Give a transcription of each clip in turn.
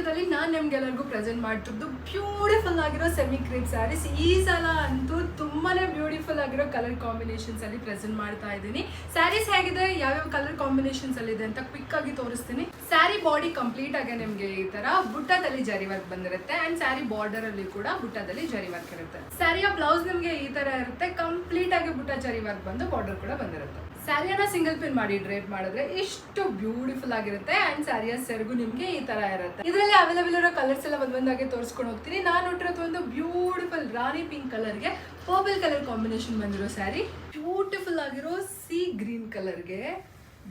ವಿಡಿಯೋದಲ್ಲಿ ನಾನು ನಿಮ್ಗೆಲ್ಲರಿಗೂ ಪ್ರೆಸೆಂಟ್ ಮಾಡ್ತಿದ್ದು ಬ್ಯೂಟಿಫುಲ್ ಆಗಿರೋ ಸೆಮಿ ಕ್ರೇಪ್ ಸ್ಯಾರೀಸ್. ಈ ಸಲ ಅಂತೂ ತುಂಬಾನೇ ಬ್ಯೂಟಿಫುಲ್ ಆಗಿರೋ ಕಲರ್ ಕಾಂಬಿನೇಷನ್ಸ್ ಅಲ್ಲಿ ಪ್ರೆಸೆಂಟ್ ಮಾಡ್ತಾ ಇದ್ದೀನಿ. ಸ್ಯಾರೀಸ್ ಹೇಗಿದೆ, ಯಾವ್ಯಾವ ಕಲರ್ ಕಾಂಬಿನೇಷನ್ಸ್ ಅಲ್ಲಿ ಇದೆ ಅಂತ ಕ್ವಿಕ್ ಆಗಿ ತೋರಿಸ್ತೀನಿ. ಸ್ಯಾರಿ ಬಾಡಿ ಕಂಪ್ಲೀಟ್ ಆಗಿ ನಿಮ್ಗೆ ಈ ತರ ಬುಟ್ಟದಲ್ಲಿ ಜರಿ ವರ್ಕ್ ಬಂದಿರುತ್ತೆ ಅಂಡ್ ಸ್ಯಾರಿ ಬಾರ್ಡರ್ ಅಲ್ಲಿ ಕೂಡ ಬುಟ್ಟದಲ್ಲಿ ಜರಿ ವರ್ಕ್ ಇರುತ್ತೆ. ಸ್ಯಾರಿಯ ಬ್ಲೌಸ್ ನಿಮ್ಗೆ ಈ ತರ ಇರುತ್ತೆ, ಕಂಪ್ಲೀಟ್ ಆಗಿ ಬುಟ್ಟ ಜರಿ ವರ್ಕ್ ಬಂದು ಬಾರ್ಡರ್ ಕೂಡ ಬಂದಿರುತ್ತೆ. ಸ್ಯಾರಿಯನ್ನ ಸಿಂಗಲ್ ಪಿನ್ ಮಾಡಿ ಡ್ರೇಪ್ ಮಾಡಿದ್ರೆ ಎಷ್ಟು ಬ್ಯೂಟಿಫುಲ್ ಆಗಿರುತ್ತೆ ಅಂಡ್ ಸ್ಯಾರಿಯ ಸೆರಗು ನಿಮ್ಗೆ ಈ ತರ ಇರುತ್ತೆ. ಇದರಲ್ಲಿ ಅವೈಲೇಬಲ್ ಇರೋ ಕಲರ್ಸ್ ಎಲ್ಲ ಒಂದೊಂದಾಗಿ ತೋರಿಸ್ಕೊಂಡು ಹೋಗ್ತೀನಿ. ನಾನು ಹೊಟ್ಟಿರೋದು ಒಂದು ಬ್ಯೂಟಿಫುಲ್ ರಾಣಿ ಪಿಂಕ್ ಕಲರ್ಗೆ ಪರ್ಪಲ್ ಕಲರ್ ಕಾಂಬಿನೇಷನ್ ಬಂದಿರೋ ಸ್ಯಾರಿ. ಬ್ಯೂಟಿಫುಲ್ ಆಗಿರೋ ಸಿ ಗ್ರೀನ್ ಕಲರ್ಗೆ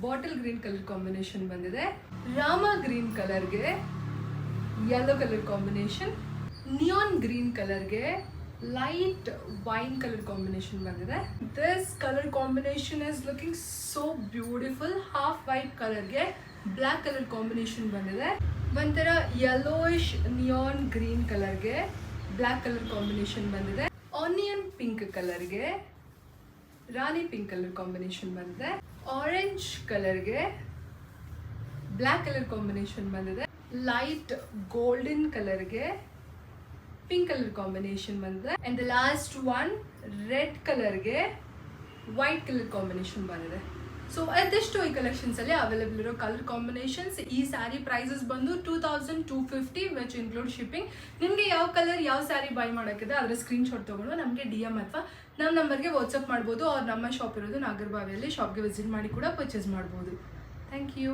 ಬಾಟಲ್ ಗ್ರೀನ್ ಕಲರ್ ಕಾಂಬಿನೇಷನ್ ಬಂದಿದೆ. ರಾಮ ಗ್ರೀನ್ ಕಲರ್ಗೆ yellow colour combination. Neon green ಕಲರ್ಗೆ ಲೈಟ್ ವೈನ್ ಕಲರ್ ಕಾಂಬಿನೇಷನ್ ಬಂದಿದೆ. This colour combination is looking so beautiful. Half white ಕಲರ್ಗೆ ಬ್ಲ್ಯಾಕ್ ಕಲರ್ ಕಾಂಬಿನೇಷನ್ ಬಂದಿದೆ. ಒಂಥರ ಯೆಲ್ಲೋಯಿಶ್ ನಿಯಾನ್ ಗ್ರೀನ್ ಕಲರ್ಗೆ ಬ್ಲ್ಯಾಕ್ ಕಲರ್ ಕಾಂಬಿನೇಷನ್ ಬಂದಿದೆ. ಆನಿಯನ್ ಪಿಂಕ್ ಕಲರ್ಗೆ ರಾಣಿ ಪಿಂಕ್ ಕಲರ್ ಕಾಂಬಿನೇಷನ್ ಬಂದಿದೆ. ಆರೆಂಜ್ ಕಲರ್ಗೆ ಬ್ಲ್ಯಾಕ್ ಕಲರ್ ಕಾಂಬಿನೇಷನ್ ಬಂದಿದೆ. ಲೈಟ್ ಗೋಲ್ಡನ್ ಕಲರ್ಗೆ ಪಿಂಕ್ ಕಲರ್ ಕಾಂಬಿನೇಷನ್ ಬಂದಿದೆ. And the last one red ಕಲರ್ಗೆ ವೈಟ್ ಕಲರ್ ಕಾಂಬಿನೇಷನ್ ಬಂದಿದೆ. ಸೊ ಅದೆಷ್ಟು ಈ ಕಲೆಕ್ಷನ್ಸ್ ಅಲ್ಲಿ ಅವೈಲೇಬಲ್ ಇರೋ ಕಲರ್ ಕಾಂಬಿನೇಷನ್ಸ್. ಈ ಸ್ಯಾರಿ ಪ್ರೈಸಸ್ ಬಂದು 2250 ವಿಚ್ ಇನ್ಕ್ಲೂಡ್ ಶಿಪ್ಪಿಂಗ್. ನಿಮಗೆ ಯಾವ ಕಲರ್ ಯಾವ ಸ್ಯಾರಿ ಬೈ ಮಾಡೋಕ್ಕಿದೆ ಅದರ ಸ್ಕ್ರೀನ್ ಶಾಟ್ ತೊಗೊಂಡು ನಮಗೆ DM ಅಥವಾ ನಮ್ಮ ನಂಬರ್ಗೆ ವಾಟ್ಸಪ್ ಮಾಡ್ಬೋದು. ಅವ್ರು ನಮ್ಮ ಶಾಪ್ ಇರೋದು ನಾಗರಬಾವಿಯಲ್ಲಿ, ಶಾಪ್ಗೆ ವಿಸಿಟ್ ಮಾಡಿ ಕೂಡ ಪರ್ಚೇಸ್ ಮಾಡ್ಬೋದು. Thank you.